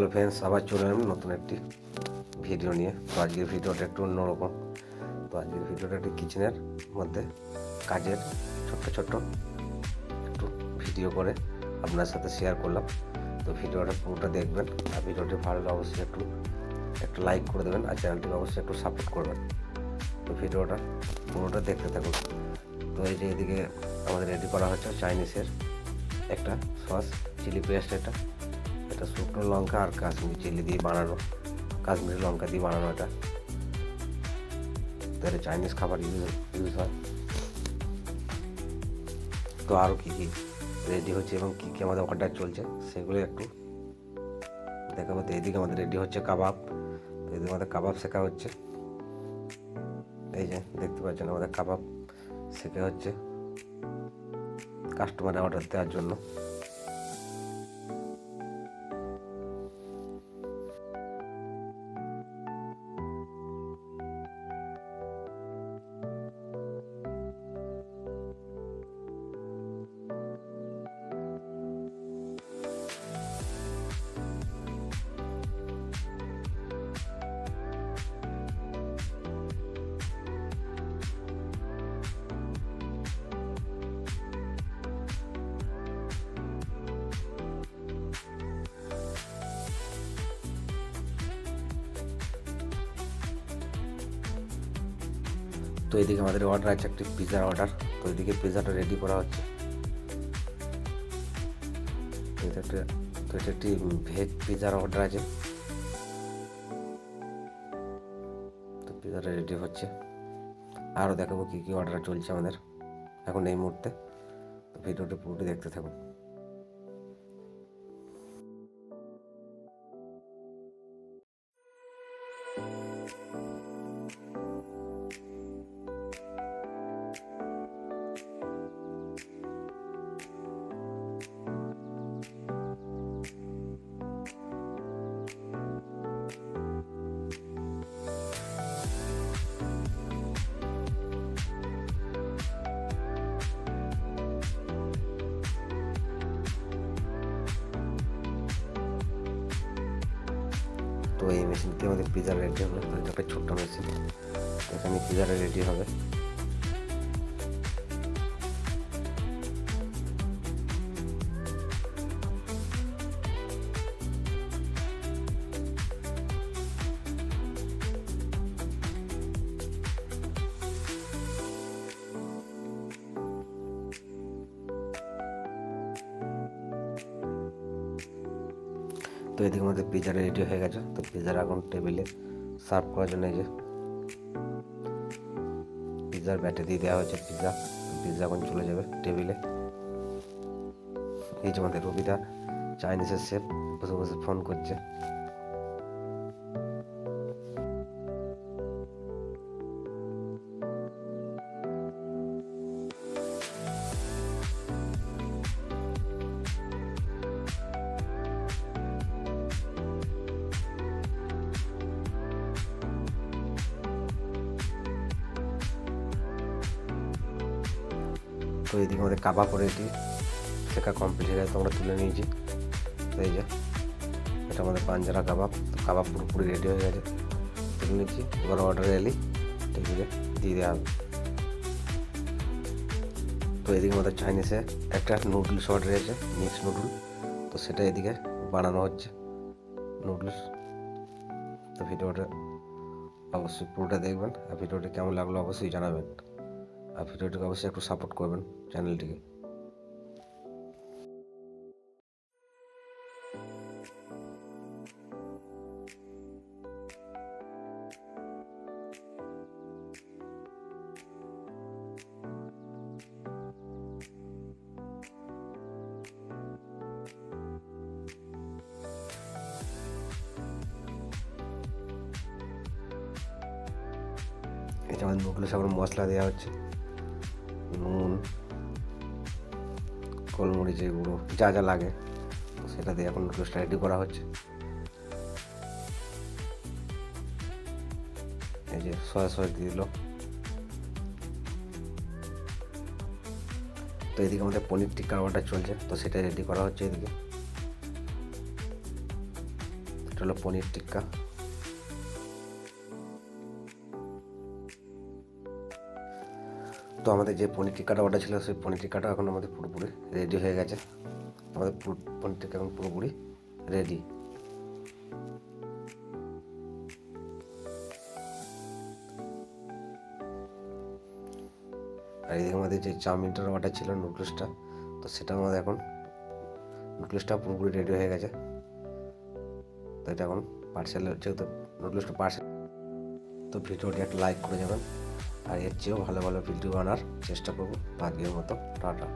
Hello friends, আবার চলে এলাম নতুন একটি ভিডিও নিয়ে। তো আজকের ভিডিওটা একটু অন্যরকম। তো আজকের ভিডিওটা একটি কিচেনের মধ্যে কাজের ছোট্ট ছোট্ট একটু ভিডিও করে আপনার সাথে শেয়ার করলাম। তো ভিডিওটা পুরোটা দেখবেন, আর ভিডিওটি ভালো লাগলে অবশ্যই একটু লাইক করে দেবেন, আর চ্যানেলটিকে অবশ্যই একটু সাপোর্ট করবেন। তো ভিডিওটা পুরোটা দেখতে থাকুন। তো এই যে এদিকে আমাদের রেডি করা হচ্ছে চাইনিজের একটা সস, চিলি পেস্ট। এটা শুকনো লঙ্কা আর কাশ্মীরি চিলি দিয়ে বানানো, কাশ্মীরি লঙ্কা দিয়ে বানানো। এটা চাইনিজ খাবার ইউজ হয়। তো আরও কী কী রেডি হচ্ছে এবং কী কী আমাদের অর্ডার চলছে সেগুলো একটু দেখাবো। তো এদিকে আমাদের রেডি হচ্ছে কাবাব। তো এদিকে আমাদের কাবাব শেখা হচ্ছে। এই যে দেখতে পাচ্ছেন আমাদের কাবাব শেখা হচ্ছে কাস্টমারের অর্ডার দেওয়ার জন্য। তো এদিকে আমাদের অর্ডার আছে একটি পিৎজার অর্ডার। তো এদিকে পিৎজাটা রেডি করা হচ্ছে। তো এটা একটি ভেজ পিৎজার অর্ডার আছে। তো পিৎজাটা রেডি হচ্ছে। আরও দেখাবো কী কী অর্ডার চলছে আমাদের এখন এই মুহূর্তে। তো ভিডিওটি পুরোটি দেখতে থাকুন। তো এই মেশিনটি আমাদের পিৎজা রেডি হবে। তো এটা একটা ছোট্ট মেশিন, এখানে পিৎজাটা রেডি হবে। তো এদিকে আমাদের পিৎজা রেডি হয়ে গেছে। তো পিৎজার এখন টেবিলে সার্ভ করার জন্য এই যে পিৎজার ব্যাটে দিয়ে দেওয়া হয়েছে পিৎজা এখন চলে যাবে টেবিলে। এই যে আমাদের রবিদা চাইনিজের শেফ বসে বসে ফোন করছে। তো এইদিকে আমাদের কাবাব রেডি, শেখা কমপ্লিট হয়ে গেছে, আমরা তুলে নিয়েছি। তো এই যে এটা আমাদের পাঞ্জারা কাবাব। তো কাবাব পুরোপুরি রেডি হয়ে গেছে, তুলে নিচ্ছি। এবার অর্ডার এলি টেবিলে দিয়ে দেওয়া হবে। তো এদিকে আমাদের চাইনিজে একটা নুডলস অর্ডার হয়েছে, মিক্স নুডল। তো সেটা এদিকে বানানো হচ্ছে নুডলস। তো ভিডিওটা অবশ্যই পুরোটা দেখবেন, আর ভিডিওটা কেমন লাগলো অবশ্যই জানাবেন, আর ভিডিওটিকে অবশ্যই একটু সাপোর্ট করবেন চ্যানেলটিকে। এই যে আমাদের নুডলস এখন মশলা দেওয়া হচ্ছে, নুন, গোলমরিচের গুঁড়ো, যা যা লাগে সেটা দিয়ে এখন নুডলসটা রেডি করা হচ্ছে। এই যে সয়া সস দিয়ে দিল। তো এদিকে আমাদের পনির টিক্কার অর্ডার চলছে, তো সেটা রেডি করা হচ্ছে এদিকে। হলো পনির টিক্কা। তো আমাদের যে পনির টিক্কাটা অর্ডার ছিল সেই পনির টিক্কাটা এখন আমাদের পুরোপুরি রেডি হয়ে গেছে। আমাদের পনির টিক্কা এখন পুরোপুরি রেডি। আর এদিকে আমাদের যে চাউমিনটার অর্ডার ছিল নুডলসটা, তো সেটা আমাদের এখন নুডলসটা পুরোপুরি রেডি হয়ে গেছে। তো এটা এখন পার্সেল, যেহেতু নুডলসটা পার্সেল, তো ভিডিওটি একটা লাইক করে যাবেন। আর এর চেয়েও ভালো ভালো ভিডিও আনার চেষ্টা করবো। আজকের মতো টাটা।